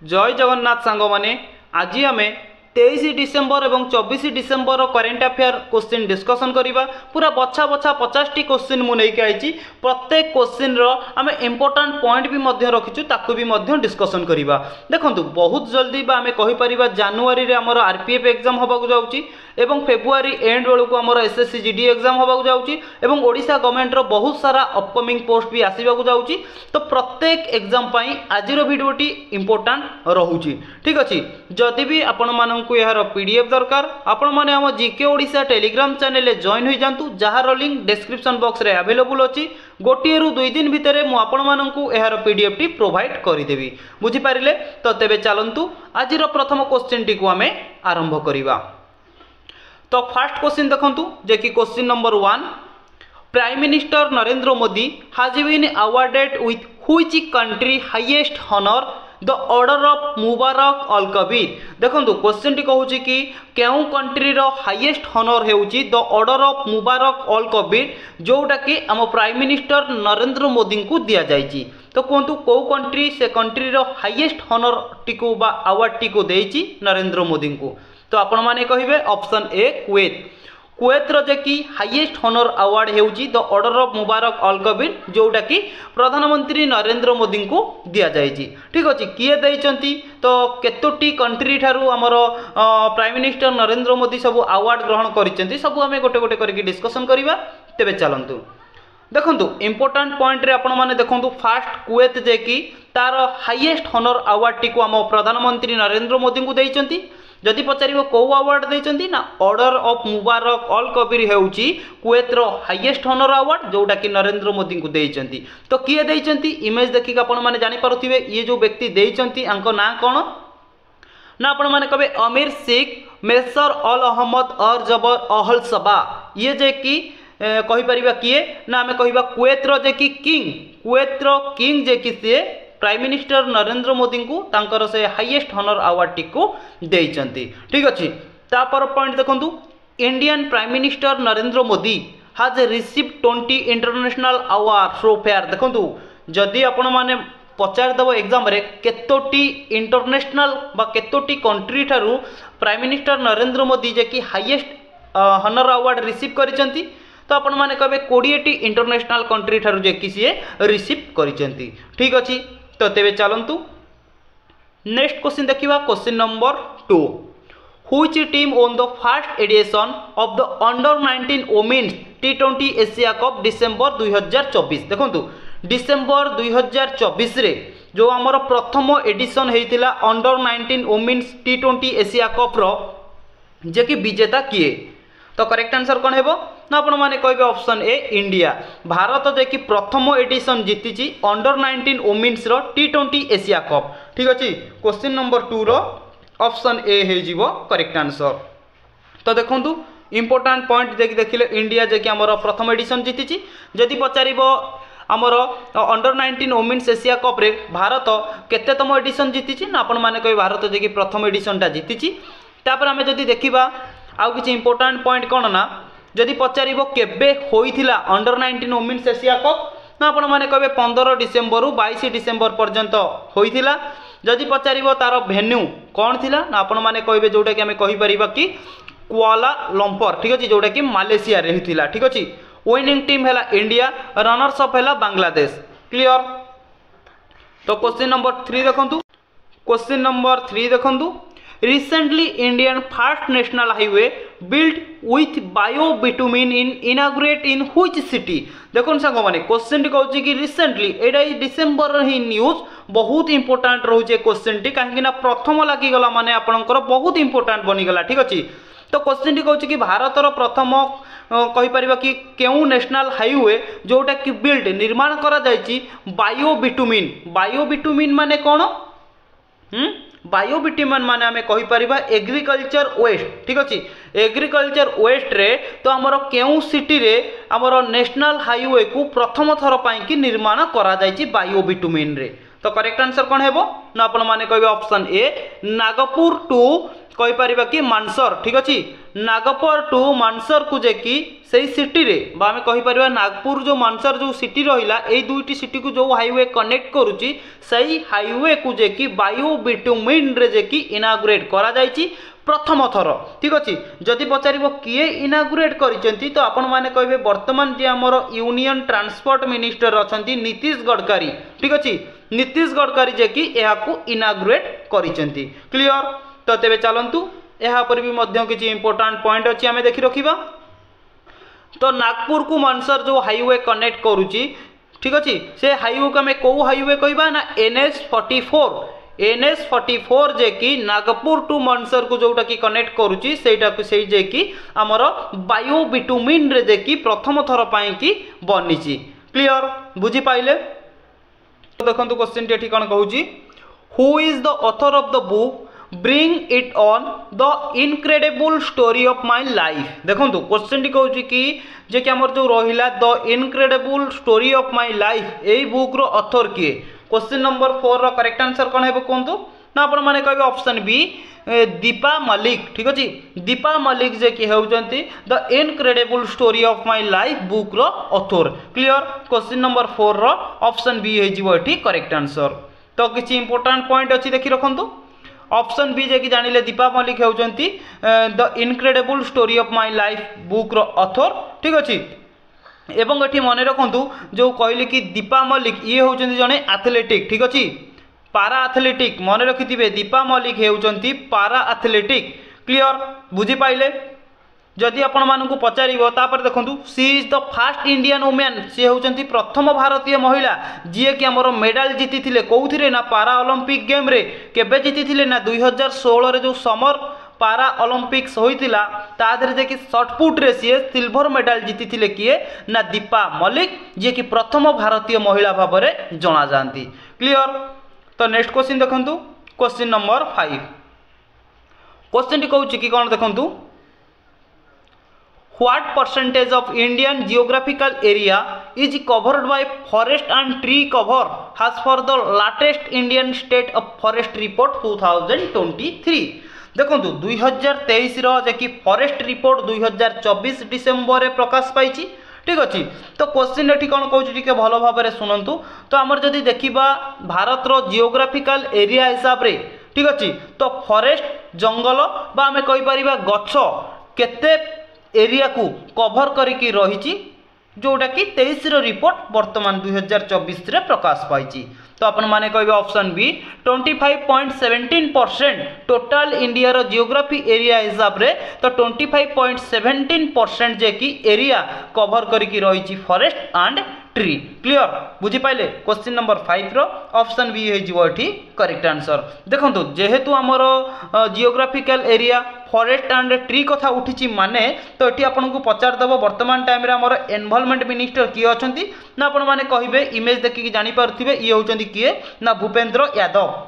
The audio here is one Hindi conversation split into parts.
जय जगन्नाथ सांग माने आज आम 23 डिसेम्बर और 24 December current affair question discussion करवा पूरा बछा बछा 50टी क्वेश्चन मुझे आई प्रत्येक क्वेश्चन आम इम्पोर्टाट पॉइंट भी रखीचु ताकू भी डिस्कसन करवा। देखो बहुत जल्दी आम कहीपर जानुरी में आमर आरपीएफ एग्जाम होगा जाऊँगी एवं फेब्रुआरी एंड बेलू आमर एसएससी जीडी एग्जाम होगा जाऊँगी एवं ओडिशा गवर्नमेंट बहुत सारा अपकमिंग पोस्ट भी आसवाक जाऊँगी। तो प्रत्येक एग्जाम आज भिडियोटी इम्पोर्टाट रोचे ठीक अच्छे। जदि भी आपण मानू यार पीडीएफ दरकार आपण मैंने आम GK Odisha Telegram channel join हो जातु जार लिंक डिस्क्रिप्शन बॉक्स रे अवेलेबल अच्छी। गोटे रु 2 दिन भितर मुझे यार पीडीएफ टी प्रोवाइड करदेवी बुझीपारे। तो तेबे चलतु आज प्रथम क्वेश्चन टी आम आरंभ करवा। तो फर्स्ट क्वेश्चन देखंतु जे कि question number 1 prime minister Narendra Modi has been awarded with which country highest honour the order of Mubarak al Kabeer. देखो क्वेश्चन टी कहूँ कि केउ कंट्री रो हाईएस्ट हॉनर हेउची the order of Mubarak al Kabeer जोटा कि आम प्राइम मिनिस्टर नरेंद्र मोदी को दिया जाइए। तो कहतु कौ कंट्री से कंट्री रो हाईएस्ट हॉनर टी को बा अवार्ड टी को देइची नरेंद्र मोदी को। तो आपण माने कहिबे ऑप्शन ए कुवैत। कुवैत रो जे कि हाईएस्ट हॉनर अवार्ड हेउची the order of Mubarak al Kabeer जोटा कि प्रधानमंत्री नरेंद्र मोदी को दिया जाइए ठीक अच्छे। किए देइचंती तो केतोटी कंट्री ठारू आमर प्राइम मिनिस्टर नरेंद्र मोदी सब अवार्ड ग्रहण करिसेंती सब आम गोटे गोटे करके डिस्कसन करवा। तेबे चलंतु देखंतु इम्पोर्टाट पॉइंट रे आपण माने देखंतु फास्ट कुवैत जे कि तार हाईएस्ट हॉनर अवार्ड टी को आम प्रधानमंत्री नरेंद्र मोदी को देइचंती। जदि पचार कौ अवार्ड देइचंती ना order of Mubarak al Kabeer हेउची कुवैत रो हाईएस्ट हॉनर अवार्ड जोटा कि नरेंद्र मोदी को देइचंती। तो किए देइचंती इमेज देखिक आपण माने जानि पारुथिबे ये जो व्यक्ति देइचंती आंको ना कोन ना आपण माने कबे अमीर शेख मेसर अल अहमद और जबर अहल सबा ये जे कि कहि परिबा किए ना आमे कहिबा कुवैत रो जे कि किंग कुवैत रो किंग जे कि से प्राइम मिनिस्टर नरेंद्र मोदी को तांकर से हाईएस्ट हॉनर अवार्ड टी को देइचंती ठीक अच्छे। तापर पॉइंट देखंतु Indian prime minister Narendra Modi has receive 20 international award so fair. देखंतु जदि आपण माने पचार देव एग्जाम रे केतोटी इंटरनेशनल बा केतोटी कंट्री ठारू प्राइम मिनिस्टर नरेंद्र मोदी जे कि हाईएस्ट हॉनर अवार्ड रिसीव करिसंती तो आपण माने कहबे 20टी इंटरनेशनल कंट्री ठारू जे कि सी रिसीव करिसंती ठीक अछि। तो तेबे चलंतु नेक्स्ट क्वेश्चन देखिबा question number 2 which team won the first edition of the under 19 women's टी20 एशिया कप डिसेंबर 2024। देखंतु डिसेंबर 2024 रे जो आमर प्रथम एडिशन हेतिला अंडर 19 वुमेन्स टी20 एशिया कप रो जे कि विजेता किए। तो करेक्ट आंसर कौन है ना आपण माने कहबे ऑप्शन ए इंडिया। भारत जे कि प्रथम एडिशन जीती अंडर 19 वुमेन्स रो टी20 एशिया कप ठीक अच्छे। क्वेश्चन नंबर 2 रो ऑप्शन ए हे जीवो करेक्ट आंसर। तो देखंतु इम्पोर्टाट पॉइंट देखिले इंडिया जे कि आमर प्रथम एडिशन जीती। जदि पचारिबो आमर अंडर 19 वुमेन्स एशिया कप रे भारत केतेतम एडिशन जीती ना आपण माने कहबे भारत जे कि प्रथम एडिशन टा जीती। तापर आमे जदि देखिबा आउ किछि इम्पोर्टाट पॉइंट कौन ना जदि पचारिबो केबे होइथिला अंडर 19 वुमेन्स एशिया कप ना आपण माने कहबे 15 डिसेम्बर रु 22 डिसेम्बर पर्यंत होइथिला। जदि पचारिबो तार वेन्यू कौन थिला ना आपण माने कहबे जोटा कि आमे कहि परिबा कि कुआला लंपर ठीक अछि जोटा कि मालेशिया रे हिथिला ठीक अछि। विनिंग टीम हैला इंडिया रनर्स अप हैला बांग्लादेश क्लियर। तो क्वेश्चन नंबर 3 देखंतु क्वेश्चन नंबर 3 देखंतु Recently, Indian first national highway built with bio-bitumen inaugurate in which city? देखो सांग मैंने क्वेश्चन टी कहूँ कि रिसेंटली एटा डिसेम्बर ही न्यूज बहुत इंपोर्टाट रोचे क्वेश्चन टी कहीं प्रथम लगिगला माने आपणकर बहुत इंपोर्टाट बनीगला ठीक अच्छे। तो क्वेश्चन टी कहूँ कि भारतर प्रथम कहीपर कि केउ नेशनल हाईवे जोटा कि बिल्ड निर्माण करा जायछि बायोबिटुमिन। बायोबिटुमिन माने कौन बायोबिटुमिन माने आमे कहि परिबा एग्रीकल्चर वेस्ट ठीक अछि। एग्रीकल्चर वेस्ट रे तो आमर केउ सिटी रे आमर नेशनल हाईवे को प्रथम थर पई कि निर्माण करा जायछि बायोबिटुमिन रे। तो करेक्ट आंसर कोन हेबो ना आपण माने कहबे ऑप्शन ए नागपुर टू कहि परिबा कि मानसर ठीक अछि। नागपुर टू मानसर को जे कि से सिटी रे बा आमे कहि परिबा नागपुर जो मानसर जो सिटी रहिला ए दुईटी सिटी को जो हाईवे कनेक्ट करूची सही हाईवे को जे कि बायो बिटुमिन रे जे कि इनागुरेट करा जायची प्रथम थर। ठीक अच्छे जदि पचार किए इनागुरेट करिसेंती तो आपण माने कहबे वर्तमान जे हमर यूनियन ट्रांसपोर्ट मिनिस्टर अछंती नीतीश गडकरी। ठीक अच्छे नीतीश गडकरी जे कि एहा को इनागुरेट करिसेंती। क्लियर तो तेबे चलंतु एहा पर भी मध्य किछि इंपोर्टेंट पॉइंट अछि आमे देखि रखिबा। तो नागपुर को मानसर जो हाईवे कनेक्ट करूची ठीक अच्छे से हाईवे को आम कौ हाईवे कहबा ना NH44 जे कि नागपुर टू मानसर को जोटा कि कनेक्ट करूची सेटा को सेई जे कि हमर बायो बिटुमिन रे जे कि प्रथम थर पई कि बनिची। क्लियर बुझी पाइले। देखंतु क्वेश्चन टी कोन कहूची who is the author of the book bring it on the incredible story of my life. देखो क्वेश्चन टी कहूँ कि जे कि हमर जो रहिला the incredible story of my life एई बुक रो ऑथर किए। क्वेश्चन नंबर 4 रो करेक्ट आंसर कोन हेबो कोंतु ना आपण माने कहबे ऑप्शन बी दीपा मलिक। ठीक अछि दीपा मलिक जे कि हेउचंती the incredible story of my life book रो ऑथर। क्लियर क्वेश्चन नंबर 4 रो ऑप्शन बी हे जिवो एठी करेक्ट आंसर। तो किछि इंपोर्टेंट पॉइंट अछि देखि रखंतु ऑप्शन बी जे कि जानिले दीपा मलिक हेउचंती the incredible story of my life book रो ऑथर। ठीक अछि एवं एठी मने रखंतु जो कहली कि दीपा मलिक ये होउचंती जने एथलेटिक। ठीक अछि पारा एथलेटिक मने रखिथिबे दीपा मलिक हेउचंती पारा एथलेटिक। क्लियर बुझी पाइले। जदि आपण मानकु पचारिबो तापर देखंतु she is the first Indian women सी होउचंती प्रथम भारतीय महिला जी कि हमर मेडल जीति थिले कोउथिरे ना पारा ओलंपिक गेम रे केबे जीति थिले ना 2016 रे जो समर पारा ओलंपिक्स होइतिला तादरे जे कि शॉटपुट रे सी सिल्वर मेडल जीति थिले किए ना दीपा मलिक जी कि प्रथम भारतीय महिला भाबरे जणा जानती। क्लियर तो नेक्स्ट क्वेश्चन देखंतु क्वेश्चन नंबर 5 क्वेश्चन टी कहूची कि कोन देखंतु What percentage of Indian geographical area is covered by forest and tree cover as per the latest Indian State of Forest Report 2023। देखंतु 2023 रो जे कि फॉरेस्ट रिपोर्ट 2024 डिसेंबर रे प्रकाश पाइछि। ठीक अछि तो क्वेश्चन एठी कोन कहूछि टिके भलो भाबरे सुनंतु। तो हमर जदि देखिबा भारत रो जियोग्राफिकल एरिया हिसाब रे ठीक अछि तो फॉरेस्ट जंगल बा हमें कहि परिबा गछ केते एरिया को कवर करिकी रहिछि जोटा कि 23 रो रिपोर्ट वर्तमान 2024 रे प्रकाश पाइछि। तो अपन माने कहबे ऑप्शन बी 25.17% टोटल इंडिया रो जियोग्राफी एरिया हिसाब रे तो 25.17% जे कि एरिया कवर करिकी रहिछि फॉरेस्ट एंड ट्री। क्लियर बुझी पाइले। क्वेश्चन नंबर 5 रो ऑप्शन बी हे जिवो एठी करेक्ट आंसर। देखंतु जेहेतु हमर geographical area forest and tree कथा उठिछि माने तो एठी आपन को पचार दबो वर्तमान टाइम रे हमर एनवायरनमेंट मिनिस्टर किए अछंती ना आपन माने कहिबे इमेज देखि कि जानि पारथिबे ये होचंती किए ना भूपेंद्र यादव।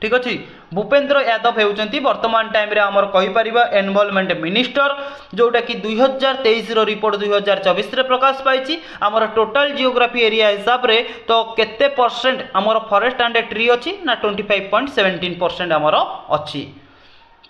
ठीक अछि भूपेंद्र यादव हेउचंती वर्तमान टाइम रे हमर कहि परिबा एनवायरनमेंट मिनिस्टर जोटा कि 2023 रो रिपोर्ट 2024 रे प्रकाश पाइछि। हमर टोटल जियोग्राफी एरिया हिसाब रे तो केते परसेंट हमर फॉरेस्ट एंड ट्री अछि ना 25.17% हमर अछि।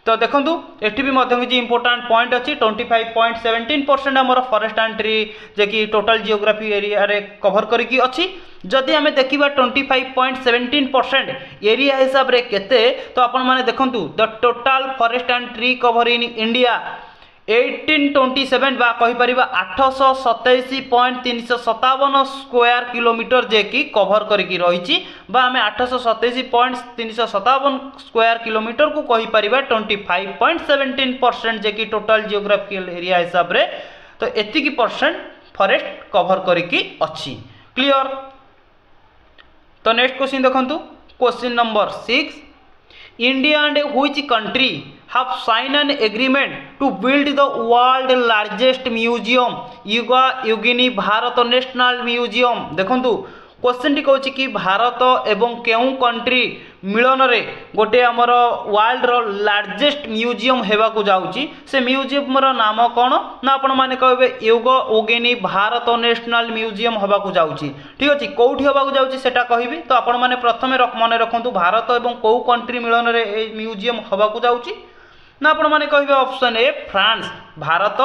तो देखंतु एठी भी मध्य किछि इंपोर्टेंट पॉइंट अछि 25.17% हमर फॉरेस्ट एंड ट्री जे कि टोटल जियोग्राफी एरिया रे कवर करिकी अछि। जदि हमें देखिबा 25.17% एरिया हिसाब रे केते तो आपण माने देखंतु the total forest and tree cover in India 1827 बा कहि परिबा 827.357 स्क्वायर किलोमीटर जे कि कवर करिकी रहिछि बा हमें 827.357 स्क्वायर किलोमीटर को कहि परिबा 25.17% जे कि टोटल जियोग्राफिकल एरिया हिसाब रे तो एति की परसेंट फॉरेस्ट कवर करिकी अछि। क्लियर तो नेक्स्ट क्वेश्चन देखंतु question number 6 India and which country have signed an agreement to build the world largest museum Yuga Yugini Bharat national museum. देखंतु क्वेश्चन टी कहूछि कि भारत एवं केउ कंट्री मिलन रे गोटे हमर वर्ल्ड रो लार्जेस्ट म्यूजियम हेबा को जाउछि से म्यूजियम रो नाम कोन ना आपण माने कहबे युगा युगिनी भारत नेशनल म्यूजियम हेबा को जाउछि। ठीक अछि कोउठी हेबा को जाउछि सेटा कहिबी तो आपण माने प्रथमे मने रखंतु भारत एवं कोउ कंट्री मिलन रे ए म्यूजियम हेबा को जाउछि ना आपण माने कहबे ऑप्शन ए फ्रांस भारत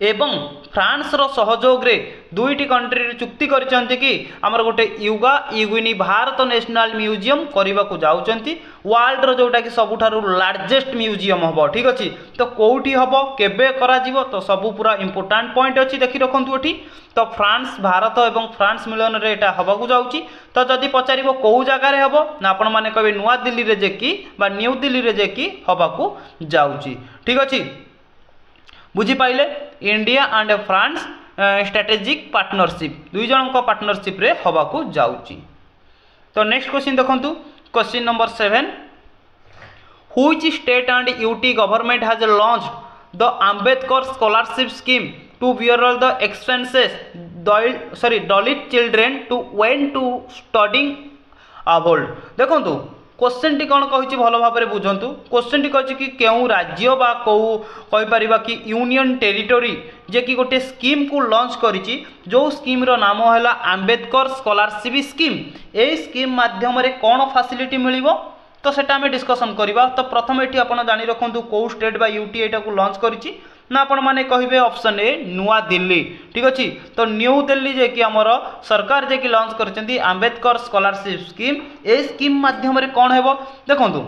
एवं फ्रांस रो सहयोग रे दुईटी कंट्री चुक्ति करिसंती कि हमर गोटे युगा युगिनी भारत नेशनल म्यूजियम करबा को जाउचंती वर्ल्ड रो जोटा कि सबुठारु लार्जेस्ट म्यूजियम हबो ठीक अछि तो कोउठी हबो केबे करा जिवो तो सबु पूरा इंपोर्टेंट पॉइंट अछि देखि रखंतु एठी तो फ्रांस भारत एवं फ्रांस मिलन रे एटा हबा को जाउची तो जदि पचारिबो कोउ जगह रे हबो ना आपण माने कहबे नुवा दिल्ली रे जेकी बा न्यू दिल्ली रे जेकी हबा को जाउची ठीक अछि बुझी पाइले India and France strategic partnership दुई जन को पार्टनरशिप रे हवा को जाउची तो नेक्स्ट क्वेश्चन देखंतु question number 7 which state and UT government has launched the Ambedkar scholarship scheme to bear the expenses Dalit children to when to studying abroad देखंतु क्वेश्चन टी कौन कही भल भाव में बुझंतु क्वेश्चन टी कही कि केउ राज्य बा कौ कहि परिबा कि यूनियन टेरिटोरी जे कि गोटे स्कीम को लॉन्च करिछि जो स्कीम रो नाम हैला अंबेडकर स्कॉलरशिप स्कीम ए स्कीम माध्यम रे कौन फैसिलिटी मिलिबो तो सेटा हमें डिस्कशन करबा तो प्रथम एठी आपण जानि रखंतु को स्टेट बा यूटी एटा को लॉन्च करिछि ना आपण माने कहिबे ऑप्शन ए नुआ दिल्ली ठीक अछि तो न्यू दिल्ली जे कि हमर सरकार जे कि लॉन्च करचंती अंबेडकर स्कॉलरशिप स्कीम ए स्कीम माध्यम रे कोन हेबो देखंतु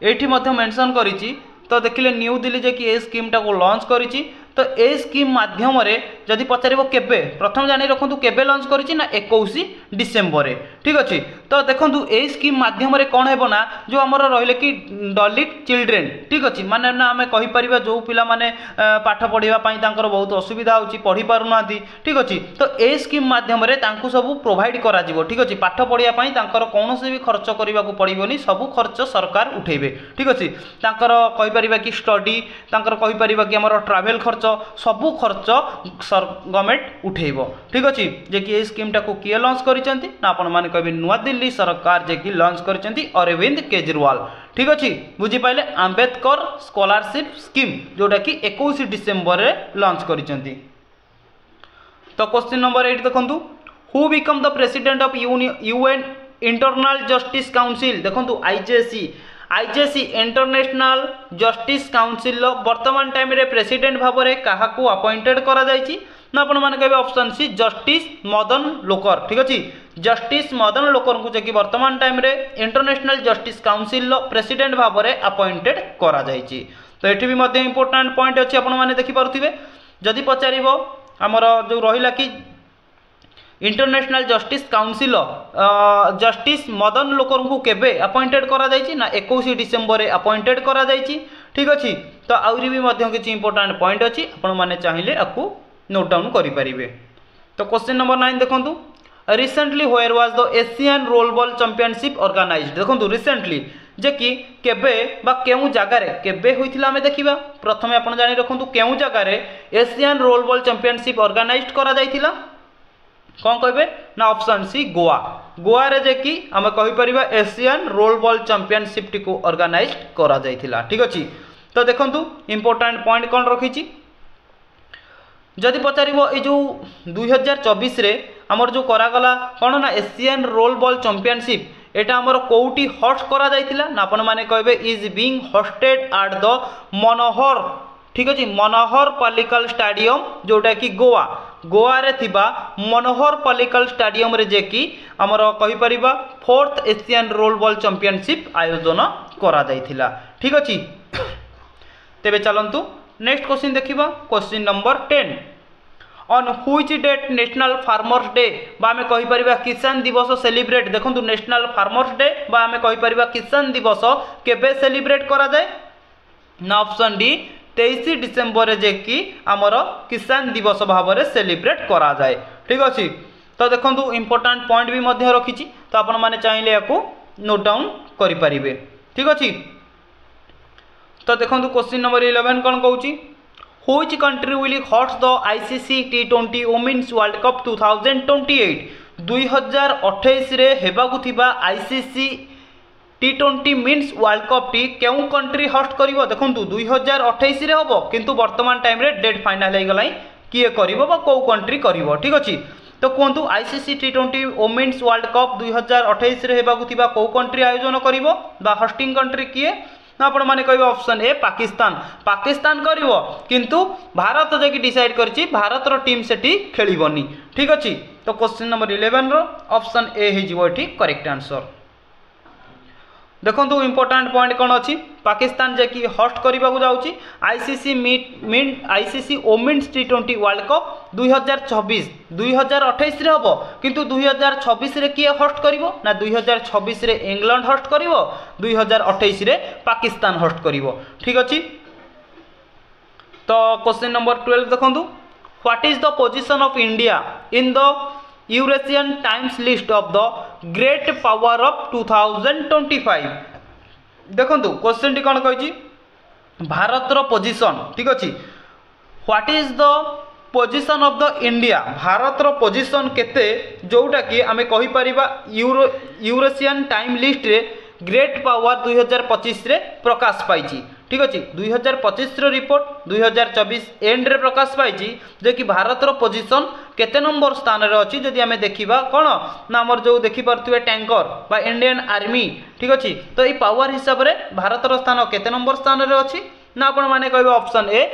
एठी मध्ये मेंशन करिछि तो देखिले न्यू दिल्ली जे कि ए स्कीम टा को लॉन्च करिछि तो ए स्कीम माध्यम रे जदि पचारिबो केबे प्रथम जानि रखंतु केबे लॉन्च करिछि ना 21 डिसेंबर रे ठीक अछि तो देखंतु ए स्कीम माध्यम रे कोन हेबो ना जो हमर रहिले कि दलित चिल्ड्रेन ठीक अछि माने ना हमें कहि परिबा जो पिला माने पाठ पढिबा पई तांकर बहुत असुविधा होछि पढि पारु नाथि ठीक अछि तो ए स्कीम माध्यम रे तांकु सब प्रोवाइड करा जिवो ठीक अछि पाठ पढिया पई तांकर कोनोसी भी खर्च करबा को पड़िबोनी सब खर्च सरकार उठेबे ठीक अछि तांकर कहि परिबा कि स्टडी तांकर कहि परिबा कि हमर ट्रैवल खर्च सबु खर्च गवर्नमेंट उठेबो ठीक अछि जे कि ए स्कीम टा को किए लॉन्च करिसंती ना आपण माने कहबे नुवा दिल्ली सरकार जे कि लॉन्च करिसंती अरविंद केजरीवाल ठीक अछि बुझी पाइले अंबेडकर स्कॉलरशिप स्कीम जोटा कि 21 डिसेंबर रे लॉन्च करिसंती तो क्वेश्चन नंबर 8 देखंतु who become the president of UN internal justice council देखंतु आईजेसी इंटरनेशनल जस्टिस काउंसिल वर्तमान टाइम रे प्रेसिडेंट भाव में क्या अपॉइंटेड करा जायछि ना आपण माने कहबे ऑप्शन सी जस्टिस मदन लोकर ठीक अछि जस्टिस मदन लोकर को जे कि वर्तमान टाइम रे इंटरनेशनल जस्टिस काउंसिल प्रेसिडेंट भाव में अपॉइंटेड करा जायछि तो एठी भी मध्ये इंपोर्टेंट पॉइंट अछि आपण माने देखि पारुथिबे जदि पचारिबो हमर जो रहिला कि international justice council justice Madan Lokur को केबे अपॉइंटेड करा जायछि ना 21 डिसेंबर रे अपॉइंटेड करा जायछि ठीक अछि तो आउरी भी मध्ये किछि इंपोर्टेंट पॉइंट अछि आपण माने चाहिए आकु नोट डाउन करि परिबे तो क्वेश्चन नंबर 9 देखंतु recently where was the Asian roll ball championship organised देखंतु रिसेंटली जे कि केबे बा केउ जगह रे केबे होइथिला हमें देखिबा प्रथमे आपण जानि रखंतु केउ जगह रे Asian roll ball championship organised करा जायथिला कौन कहे ना ऑप्शन सी गोवा गोवा रे जे कि आम कहि परिबा एशियन रोल बॉल चैंपियनशिप टी को ऑर्गेनाइज करा जायथिला ठीक अछि तो देखंतु इंपोर्टेंट पॉइंट कौन रखिछि जदि पचारिबो ए जो 2024 रे हमर जो करा गला कोन ना एशियन रोल बॉल चैंपियनशिप एटा हमर कोउटी होस्ट करा जायथिला ना अपन माने कहबे is being hosted at the Manohar ठीक अछि मनोहर पालिकल स्टेडियम जोटा कि गोवा रे थिबा मनोहर पालिकल स्टेडियम रे जे कि हमर कहि परिबा 4th Asian roll ball championship आयोजन करा जायथिला ठीक अछि तेबे चलंतु नेक्स्ट क्वेश्चन देखिबा question number 10 on which date national farmers day बा हमें कहि परिबा किसान दिवस सेलिब्रेट देखंतु नेशनल फार्मर्स डे बा हमें कहि परिबा किसान दिवस केबे सेलिब्रेट करा जाय ना ऑप्शन डी 23 डिसेंबर जे कि आमर किसान दिवस भाव में सेलिब्रेट करा जाए ठीक अच्छे तो देखो इंपोर्टेंट पॉइंट भी मध्य रखी तो आपण मैंने चाहिए या नोट डाउन करें ठीक अच्छे तो देखो क्वेश्चन नंबर 11 कौन कहूँ which country will host the ICC T20 women's world cup 2028 2028 रे हेबाकु थिबा आईसीसी T20 मीन्स वर्ल्ड कप टी केउ कंट्री होस्ट करिवो देखंतु 2028 रे होबो किंतु वर्तमान टाइम रे डेट फाइनल हे गलाई किए करिवो बा को कंट्री करिवो ठीक अछि तो कोंतु ICC T20 women's world cup 2028 रे हेबाकु थिबा को कंट्री आयोजन करिवो बा होस्टिंग कंट्री किए ना आपण माने कहबे ऑप्शन ए पाकिस्तान पाकिस्तान करिवो किंतु भारत जे कि डिसाइड करछि भारत रो टीम सेठी खेलिबोनी ठीक अछि। तो क्वेश्चन नंबर 11 रो ऑप्शन ए हे जिवो एठी करेक्ट आंसर। देखो इंपोर्टाट पॉइंट कौन अच्छी पाकिस्तान जे कि होस्ट करने को जाऊँगी ICC women's T20 world cup 2024 2028 रे हम किंतु 2026 रे किए होस्ट करिवो ना 2026 रे इंग्लैंड होस्ट करिवो 2028 रे पाकिस्तान होस्ट करिवो ठीक अच्छी। तो क्वेश्चन नंबर 12 देखो what is the position of India in the Eurasian times list of the great power of 2025 देखो क्वेश्चन टी कौन कही भारत रो पोजीशन ठीक अच्छी what is the position of the India Bharat रो पोजीशन केते जोटा कि आमे कहि परिबा यूरेशियन टाइम लिस्ट रे ग्रेट पावर 2025 रे प्रकाश पाई ठीक अच्छे 2025 रो रिपोर्ट 2024 एंड रे प्रकाश पाई जे कि भारत रो पोजीशन केते नंबर स्थान रे अछि जदि आमे देखिबा कोन ना हमर जो देखि परथुवे टैंकर बा इंडियन आर्मी ठीक अच्छी। तो ये पावर हिसाब रे भारत रो स्थान केते नंबर स्थान रे अछि ना आपण माने कहबे ऑप्शन ए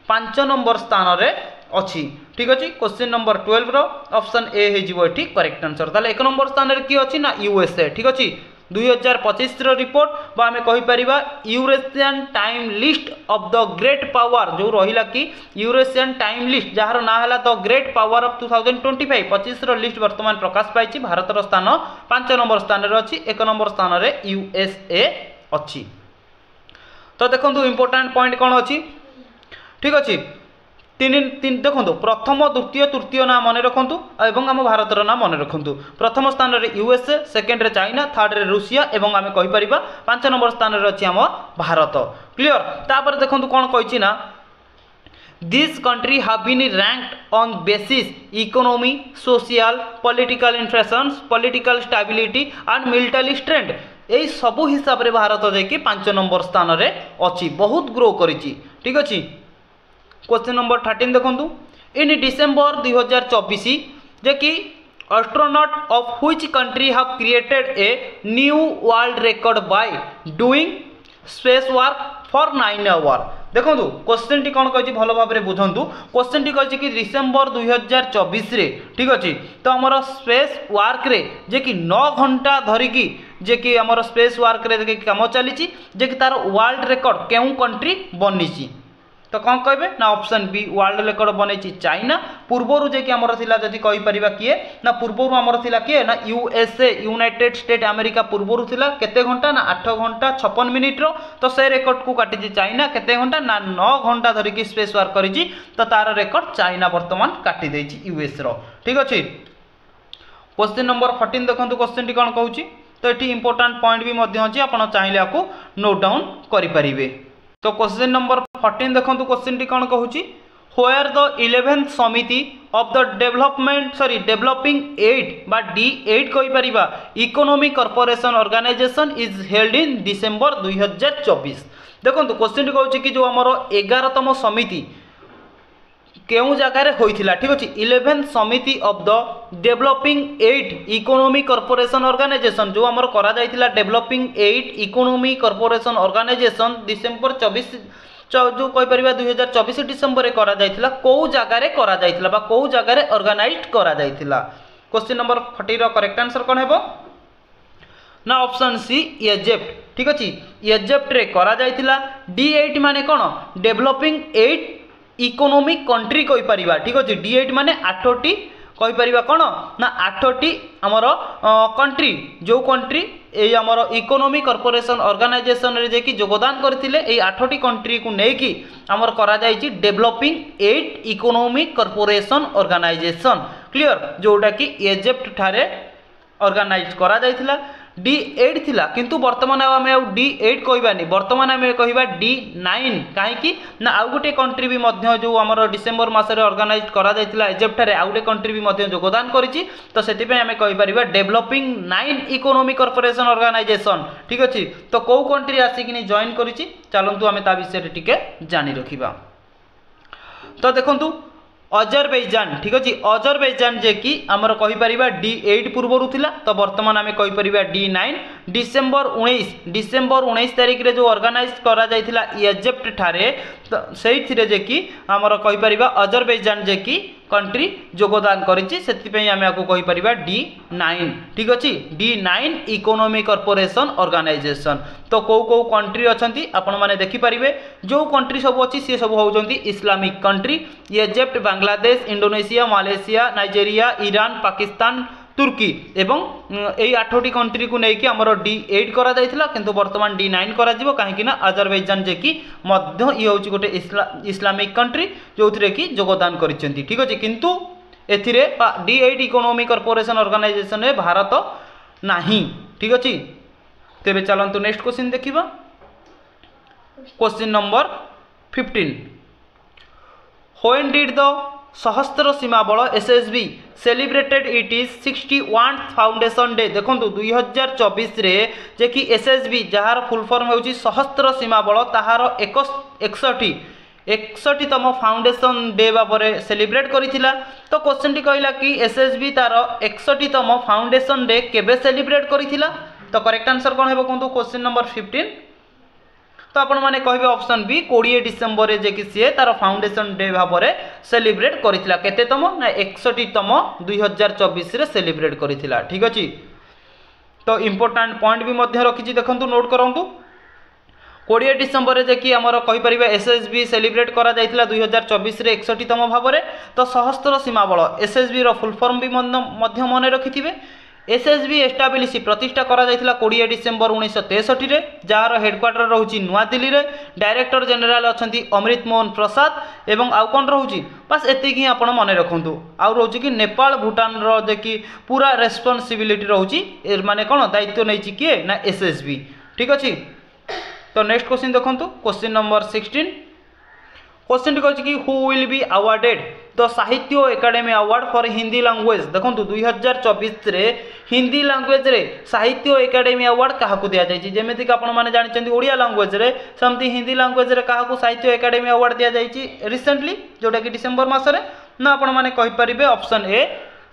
5 नंबर स्थान रे अछि ठीक अच्छी। क्वेश्चन नंबर 12 रो ऑप्शन ए हे जिवो एठी करेक्ट आंसर ताले 1 नंबर स्थान रे की अछि ना यूएसए ठीक अच्छी 2025 रो रिपोर्ट बा हमें कहि परिबा Eurasian time list of the great power जो रहिला कि यूरेशियन टाइम लिस्ट जहार ना हला द ग्रेट पावर ऑफ 2025 25 रो लिस्ट वर्तमान प्रकाश पाइछि भारत रो स्थान 5 नंबर स्थान रे अछि 1 नंबर स्थान रे यूएसए अछि। तो देखंतु इंपोर्टेंट पॉइंट कोन अछि ठीक अछि तीन देखो प्रथम द्वितीय तृतीय ना मन रखु एवं आम भारतर ना मन रखु प्रथम स्थान रे यूएसए सेकेंड रे चाइना थर्ड रे रूसिया एवं आम कहि परिबा 5 नंबर स्थान रे अछि आम भारत क्लियर। तापर देखो कौन कहि ना this country have been ranked on basis economy social political inflations political stability and military strength यही सबू हिसाब रे भारत जाकि 5 नंबर स्थान रे अछि बहुत ग्रो करिछि ठीक अछि। क्वेश्चन नंबर 13 देखो इन डिसेम्बर 2024 जे कि astronaut of which country have created a new world record by doing space work for 9 hour देखो क्वेश्चन टी कौन कही भल भाव में बुझंतु क्वेश्चन टी कही कि डिसेम्बर 2024 रे ठीक अच्छे। तो आमर स्पेस वर्क रे जे कि 9 घंटा धरिकी जे कि आमर स्पेस वर्क रे काम चली जे कि तार वर्ल्ड रिकॉर्ड केउ कंट्री बनी तो कौन कहे ना ऑप्शन बी वर्ल्ड रिकॉर्ड बनई चाइना पूर्वर जे कि आमर थिला जदि कहि परिबा किए ना पूर्वर आमर थिला किए ना यूएसए यूनाइटेड स्टेट अमेरिका पूर्वर थिला केते घंटा ना 8 घंटा 56 मिनिट रो तो से रिकॉर्ड को काटी चाइना केते घंटा ना 9 घंटा धरिकी स्पेस वर्क करिछि तो तार रिकॉर्ड चाइना वर्तमान काटी देछि यूएस रो ठीक अछि। क्वेश्चन नंबर 14 देखंतु क्वेश्चन टी कोन कहूछि तो एठी इंपोर्टेंट पॉइंट भी मध्य अछि आपण चाहिले आकु नोट डाउन करि परिबे। तो क्वेश्चन नंबर 14 देखो क्वेश्चन टी कौन कहूँ व्हेयर द 11th समिति ऑफ द डेवलपिंग एड बा D8 कहि परिबा economic corporation organisation is held in December 2024 देखो क्वेश्चन टी कहूँ कि जो आमर 11तम समिति केउ जगार होइथिला ठीक अछि 11th समिति of the developing add economic corporation organisation जो आमर करा जाइथिला developing add economic corporation organisation December 24 जो कहि परिबा 2024 डिसेम्बर रे करा जाइथिला को जगार करा जाइथिला बा को जगार ऑर्गेनाइज्ड करा जाइथिला। क्वेश्चन नंबर 40 रो करेक्ट आंसर कोन हेबो ना ऑप्शन सी इजिप्ट ठीक अछि इजिप्ट रे करा जाइथिला D8 माने कोन डेवलपिंग एड इकोनॉमिक कंट्री कहि परिबा ठीक अछि D8 माने 8टी कहि परिबा कोन ना 8टी हमर कंट्री जो कंट्री ए हमर इकोनॉमिक कॉर्पोरेशन ऑर्गेनाइजेशन रे जे कि योगदान करथिले ए 8टी कंट्री को नै कि हमर करा जाय छि developing add economic corporation organisation clear जोटा कि इजिप्ट ठारे ऑर्गेनाइज करा जायथिला D8 थिला किंतु वर्तमान आमे D8 कहबानी वर्तमान आमे कहबा D9 काहे कि ना आउ गोटे कंट्री भी मध्य जो हमर डिसेंबर मास रे ऑर्गेनाइज करा जायतिला इजिप्ट रे आउ गोटे कंट्री भी मध्य योगदान करिछि तो सेति पे आमे कहि परिबा डेवलपिंग 9 इकोनॉमिक कॉर्पोरेशन ऑर्गेनाइजेशन ठीक अछि। तो को कंट्री आसी कि जॉइन करिछि चलंतु आमे ता विषय रे टिके जानि रखिबा। तो देखंतु अजरबैजान ठीक अच्छे अजरबैजान जे कि आमर कहीपर D8 पूर्वर थिला तो बर्तमान आम कहीपर D9 डिसेम्बर 19 तारिख रे जो ऑर्गेनाइज करा जायथिला इजिप्ट ठारे तो से जे कि आमर कहीपर अजरबैजान जे कि कंट्री योगदान करिछि सेतिपई आमे आको कहि परिबा D9 ठीक अछि D9 इकोनॉमिक कॉर्पोरेशन ऑर्गेनाइजेशन। तो को कंट्री अछंती आपण माने देखि परिबे जो कंट्री सब अछि से सब होउजंती Islamic country Egypt Bangladesh Indonesia Malaysia Nigeria Iran Pakistan Turkey एवं यही 8टी कंट्री को लेकिन आमर D8 करा जायथिला किंतु वर्तमान D9 करा जिवो काहेकि ना अजरबैजान जे कि मध्य ये होची गोटे इस्लामिक कंट्री जो थिरे कि योगदान करिसेंती ठीक अछि किंतु एथिरे D8 इकोनॉमिक कॉर्पोरेशन ऑर्गेनाइजेशन रे भारत नाही ठीक अछि। तेबे चलंतु नेक्स्ट क्वेश्चन देखिबा question number 15 when did the सहस्त्र सीमा बल SSB celebrated it is 61th foundation day देखो 2024 रे जे कि SSB जार फुल फॉर्म होची सहस्त्र सीमा बल ताहार 61तम फाउंडेशन डे भाବରେ सेलिब्रेट करिथिला। तो क्वेश्चन टी कहला कि SSB तार 61तम फाउंडेशन डे केबे सेलिब्रेट करिथिला तो करेक्ट आंसर कोन हेबो कोन क्वेश्चन नंबर 15 तो आपण माने कहबे ऑप्शन बी 20 डिसेंबर रे जे कि से तार फाउंडेशन डे भाବରେ सेलिब्रेट करिथिला केतेतम ना 61तम 2024 रे सेलिब्रेट करिथिला ठीक अछि। तो इंपोर्टेंट पॉइंट भी मध्य रखिछि देखंतु नोट करंतु 20 डिसेंबर रे जे कि हमर कहि परिबा SSB सेलिब्रेट करा जायथिला 2024 रे 61तम भाବରେ तो सहस्त्र सीमा बल SSB रो फुल फॉर्म भी मध्य मने रखिथिबे SSB एस्टाब्लिश प्रतिष्ठा करा जायथिला 20 डिसेंबर 1963 रे जार हेडक्वार्टर रहउची नुआ दिल्ली रे डायरेक्टर जनरल अछंती अमृत मोहन प्रसाद एवं आउ कोन रहउची बस एतिक ही आपण मने रखंतु आउ रहउची कि नेपाल भूटान रो जे कि पूरा रेस्पोंसिबिलिटी रहउची माने कोन दायित्व नैची के ना SSB ठीक अछि। तो नेक्स्ट क्वेश्चन देखंतु क्वेश्चन नंबर 16 क्वेश्चन कहछि कि who will be awarded the Sahitya academy award for Hindi language देखंतु 2024 रे हिंदी लैंग्वेज रे साहित्य एकेडमी अवार्ड काहा को दिया जायछि जेमेति कि आपण माने जानिचंती ओडिया लैंग्वेज रे समथि हिंदी लैंग्वेज रे काहा को साहित्य एकेडमी अवार्ड दिया जायछि रिसेंटली जोटा कि डिसेंबर मास रे ना आपण माने कहि परिबे ऑप्शन ए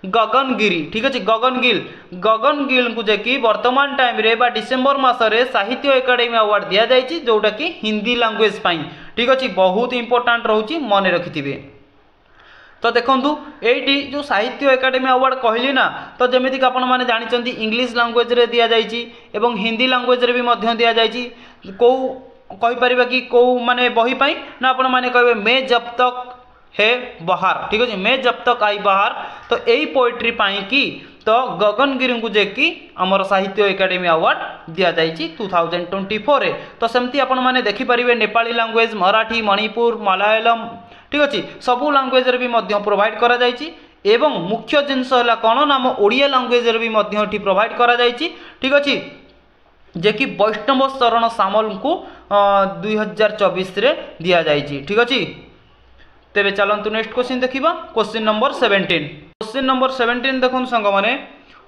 गगन गिरी ठीक अछि गगन गिल को जे कि वर्तमान टाइम रे बा डिसेंबर मास रे साहित्य एकेडमी अवार्ड दिया जायछि जोटा कि हिंदी लैंग्वेज पई ठीक अछि बहुत इंपोर्टेंट रहउची मने रखिथिबे। तो देखंतु एटी जो साहित्य एकेडमी अवार्ड कहली ना तो जेमिति कि आपण माने जानिचंती इंग्लिश लैंग्वेज रे दिया जायछि एवं हिंदी लैंग्वेज रे भी मध्य दिया जायछि को कहि परिबा कि को माने बही पई ना आपण माने कहबे मैं जब तक है बाहर ठीक अछि मैं जब तक आई बाहर तो यही पोएट्री पाई कि तो गगन गिरी को जे कि हमर साहित्य एकेडमी अवार्ड दिया जायछि 2024 रे। तो सेमती आपण माने देखि परिबे नेपाली लैंग्वेज मराठी मणिपुर मलयालम ठीक अछि सबु लैंग्वेज रे भी मध्य प्रोवाइड करा जायछि एवं मुख्य जिनस हला कोन नाम ओडिया लैंग्वेज रे भी मध्य ठी प्रोवाइड करा जायछि ठीक अछि जे कि वैष्णव शरण सामल को 2024 रे दिया जायछि ठीक अछि। तेबे चलंतु नेक्स्ट क्वेश्चन देखिबा क्वेश्चन नंबर 17 देखन संग माने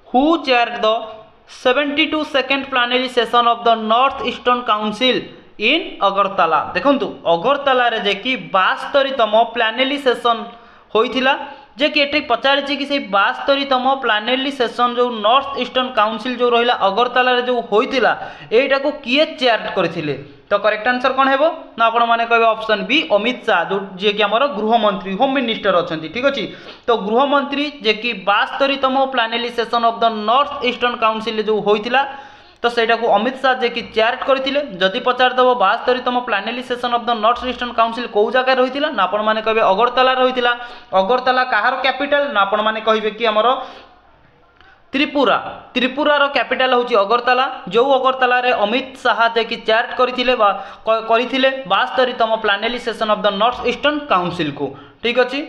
who chair the 72nd plenary session of the north eastern council in Agartala देखंतु अगरतला रे जे कि 72तम प्लानरी सेशन होइथिला जे कि एटे पचारिछि कि से 72तम प्लानरी सेशन जो नॉर्थ ईस्टर्न काउंसिल जो रहिला अगरतला रे जो होइथिला एटा को किए चेयर करथिले तो करेक्ट आंसर कोन हेबो ना आपण माने कहबे ऑप्शन बी अमित शाह जो जे कि हमर गृह मंत्री होम मिनिस्टर अछंती ठीक अछि। तो गृह मंत्री जे कि 72तम plenary session of the north eastern council जो होइथिला तो सेटा को अमित शाह जे कि चेयर करथिले जदि पचार दबो 72तम plenary session of the north eastern council को जगह रहिथिला ना आपण माने कहबे अगरतला रहिथिला अगरतला काहार कैपिटल ना आपण माने कहबे कि हमर त्रिपुरा रो कैपिटल होची अगरतला जो अगरतला रे अमित शाह जे कि चेयर करथिले 72तम plenary session of the north eastern council को ठीक अछि।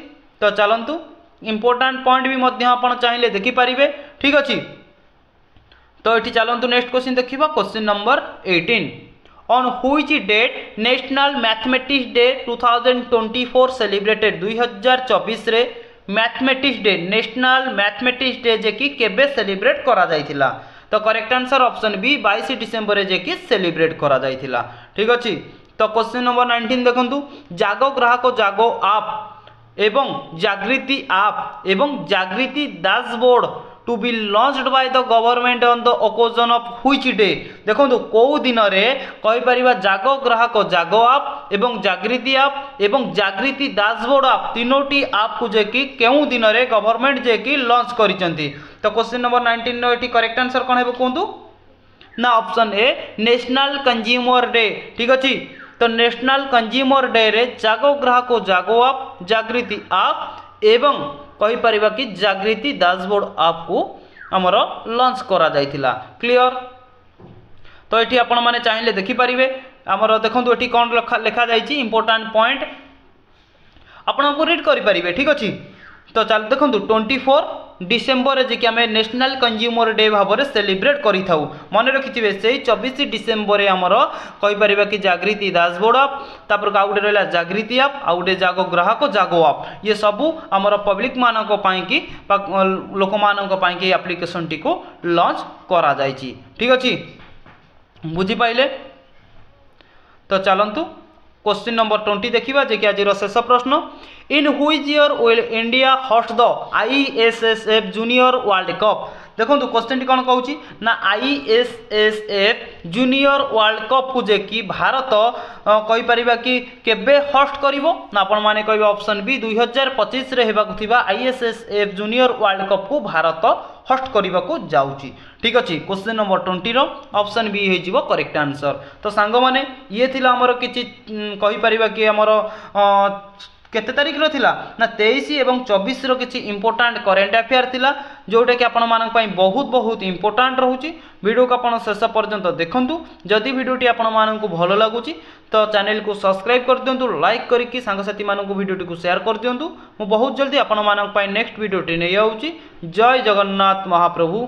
तो चलंतु इंपोर्टेंट पॉइंट भी मध्य आपण चाहिले देखि परिबे ठीक अछि। तो एठी चलंतु नेक्स्ट क्वेश्चन देखिबा question number 18 on which date national mathematics day 2024 celebrated 2024 रे mathematics day national mathematics day जे कि केबे सेलिब्रेट करा जायथिला तो correct answer option B 22 December जे कि सेलिब्रेट करा जायथिला ठीक अछि। तो क्वेश्चन नंबर 19 देखंतु जागो ग्राहक जागो आप एवं जागृति आप एवं Jagriti dashboard to be launched by the government on the occasion of which day. देखो कौ दिन कहि परिबा जागो ग्राहक जागो आप एवं जागृति आप एवं जागृति डैशबोर्ड आप तीनोटी आप को जे कि केउ दिन रे गवर्नमेंट जे कि लॉन्च करिसंती। तो क्वेश्चन नंबर 19 नो एठी करेक्ट आंसर कोन हेबो कोंतु ना option A national consumer day. ठीक अछि तो नेशनल कंज्यूमर डे रे जागो ग्राहक जागो आप जागृति आप एवं कहि परिबा कि जागृति डैशबोर्ड आप को हमर लॉन्च करा जायतिला। क्लियर। तो एठी आपण माने चाहिले देखि परिबे हमर देखंतु एठी कोन लिखा जायछि इंपोर्टेंट पॉइंट आपण को रीड करि परिबे। ठीक अछि तो चल देखंतु 24 डिसेम्बर जे कि हमें नेशनल कंज्यूमर डे भाव में सेलिब्रेट करि थाउ। मन रखिथिबे से 24 डिसेम्बर रे हमर कहि परिबा कि जागृति डैशबोर्ड आप तापर का गुडे रहला जागृति आप आ गुडे जागो ग्राहक जागो आप ये सबू हमर पब्लिक मानक पई कि लोक मानक पई कि एप्लीकेशन टी को लॉन्च करा जायछि। ठीक अछि बुझी पाइले। तो चलंतु क्वेश्चन नंबर 20 देखिबा जे कि आज शेष प्रश्न in which year will India host the ISSF junior world cup. देखो क्वेश्चन टी कौन कहूँ ना ISSF जूनियर वर्ल्ड कप को जे कि भारत कहि परिबा कि केबे होस्ट करिवो ना आपण माने कहबे ऑप्शन बी 2025 रे हेबा कुथिबा ISSF जूनियर वर्ल्ड कप को भारत होस्ट करने को जाऊँगी। ठीक अच्छे क्वेश्चन नंबर 20 ऑप्शन बी हो करेक्ट आंसर। तो सांग माने ये थिला हमर किछि कहि परिबा कि हमर केते तारिख रो थिला ना 23 एवं 24 रो किछि इंपोर्टेंट करेंट अफेयर थिला जोटा कि आपण मानक पई बहुत बहुत इंपोर्टेंट रहउची। वीडियो को आपण शेष पर्यंत देखंतु। जदि वीडियोटी आपण मानक भलो लागुची तो चैनल को सब्सक्राइब कर दियंतु लाइक करिकि सांगसाथी मानक वीडियोटी को शेयर कर दियंतु। मु बहुत जल्दी आपण मानक पई नेक्स्ट वीडियोटी नै आउची। जय जगन्नाथ महाप्रभु।